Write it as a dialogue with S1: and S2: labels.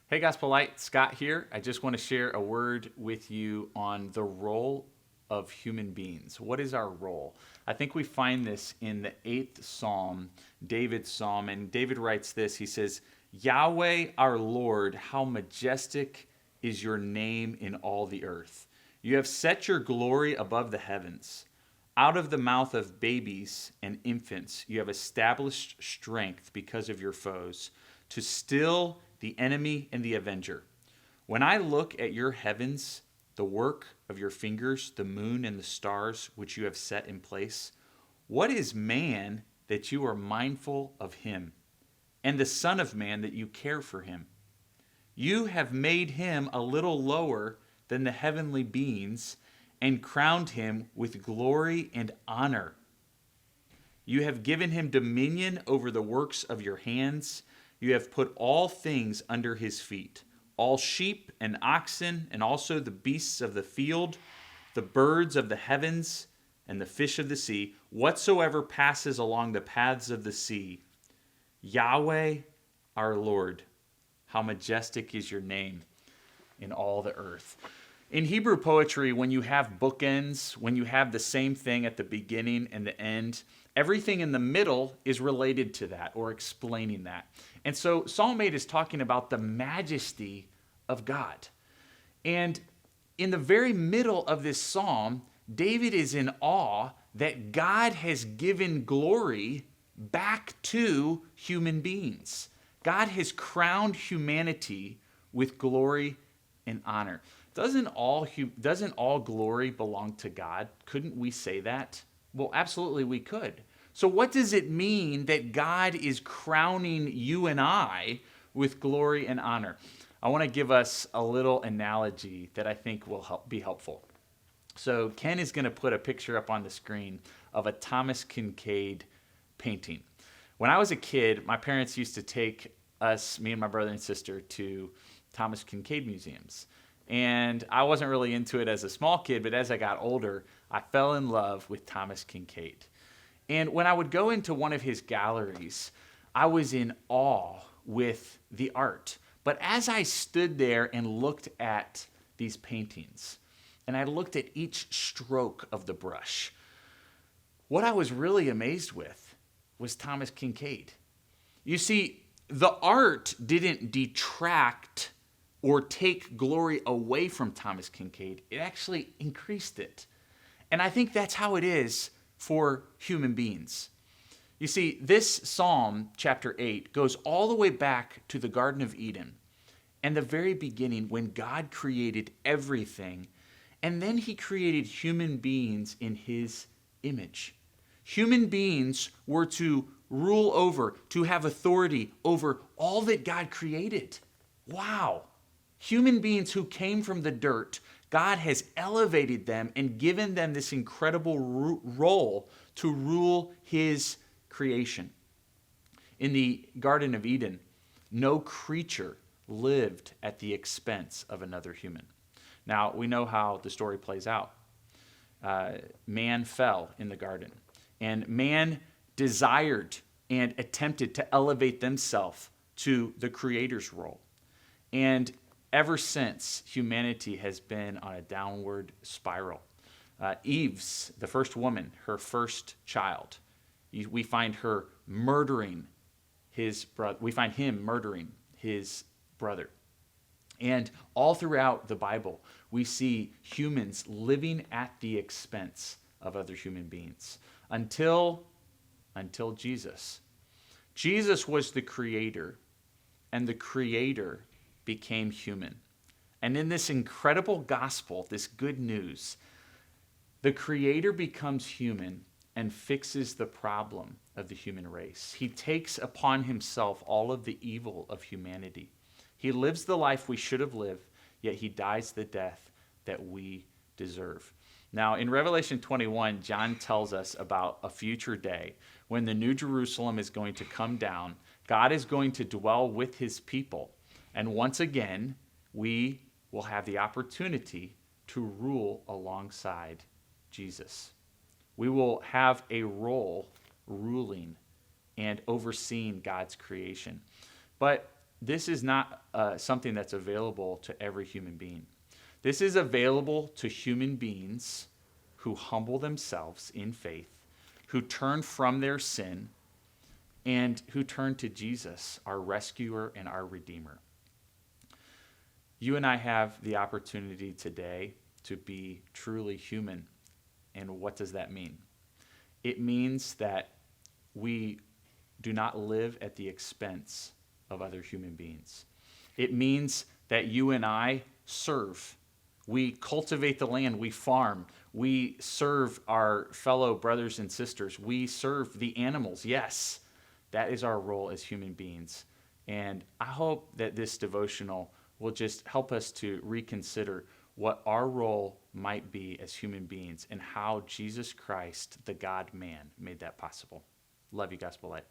S1: Hey, Gospel Light, Scott here. I just want to share a word with you on the role of human beings. What is our role? I think we find this in the 8th Psalm, David's Psalm, and David writes this. He says, Yahweh our Lord, how majestic is your name in all the earth. You have set your glory above the heavens. Out of the mouth of babies and infants, you have established strength because of your foes, to still the enemy and the avenger. When I look at your heavens, the work of your fingers, the moon and the stars which you have set in place, what is man that you are mindful of him, and the Son of Man that you care for him? You have made him a little lower than the heavenly beings and crowned him with glory and honor. You have given him dominion over the works of your hands. You have put all things under his feet, all sheep and oxen, and also the beasts of the field, the birds of the heavens, and the fish of the sea, whatsoever passes along the paths of the sea. Yahweh, our Lord, how majestic is your name in all the earth. In Hebrew poetry, when you have bookends, when you have the same thing at the beginning and the end, everything in the middle is related to that or explaining that. And so Psalm 8 is talking about the majesty of God. And in the very middle of this psalm, David is in awe that God has given glory back to human beings. God has crowned humanity with glory and honor. Doesn't all glory belong to God? Couldn't we say that? Well, absolutely we could. So what does it mean that God is crowning you and I with glory and honor? I want to give us a little analogy that I think will be helpful. So Ken is going to put a picture up on the screen of a Thomas Kinkade painting. When I was a kid, my parents used to take us, me and my brother and sister, to Thomas Kinkade museums. And I wasn't really into it as a small kid, but as I got older, I fell in love with Thomas Kinkade. And when I would go into one of his galleries, I was in awe with the art. But as I stood there and looked at these paintings, and I looked at each stroke of the brush, what I was really amazed with was Thomas Kinkade. You see, the art didn't detract or take glory away from Thomas Kinkade. It actually increased it. And I think that's how it is for human beings. You see, this Psalm, chapter 8, goes all the way back to the Garden of Eden and the very beginning when God created everything, and then he created human beings in his image. Human beings were to rule over, to have authority over all that God created. Wow. Human beings who came from the dirt, God has elevated them and given them this incredible role to rule his creation. In the Garden of Eden, no creature lived at the expense of another human. Now, we know how the story plays out. Man fell in the garden, and man desired and attempted to elevate themselves to the Creator's role. And ever since, humanity has been on a downward spiral. Eve's, the first woman, her first child, we find her murdering his brother. We find him murdering his brother. And all throughout the Bible, we see humans living at the expense of other human beings until Jesus. Jesus was the creator, and the creator became human. And in this incredible gospel, this good news, the creator becomes human and fixes the problem of the human race. He takes upon himself all of the evil of humanity. He lives the life we should have lived, yet he dies the death that we deserve. Now, in Revelation 21, John tells us about a future day when the New Jerusalem is going to come down. God is going to dwell with his people. And once again, we will have the opportunity to rule alongside Jesus. We will have a role ruling and overseeing God's creation. But this is not something that's available to every human being. This is available to human beings who humble themselves in faith, who turn from their sin, and who turn to Jesus, our rescuer and our redeemer. You and I have the opportunity today to be truly human. And what does that mean? It means that we do not live at the expense of other human beings. It means that you and I serve. We cultivate the land, we farm, we serve our fellow brothers and sisters, we serve the animals. Yes, that is our role as human beings. And I hope that this devotional will just help us to reconsider what our role might be as human beings and how Jesus Christ, the God-man, made that possible. Love you, Gospel Light.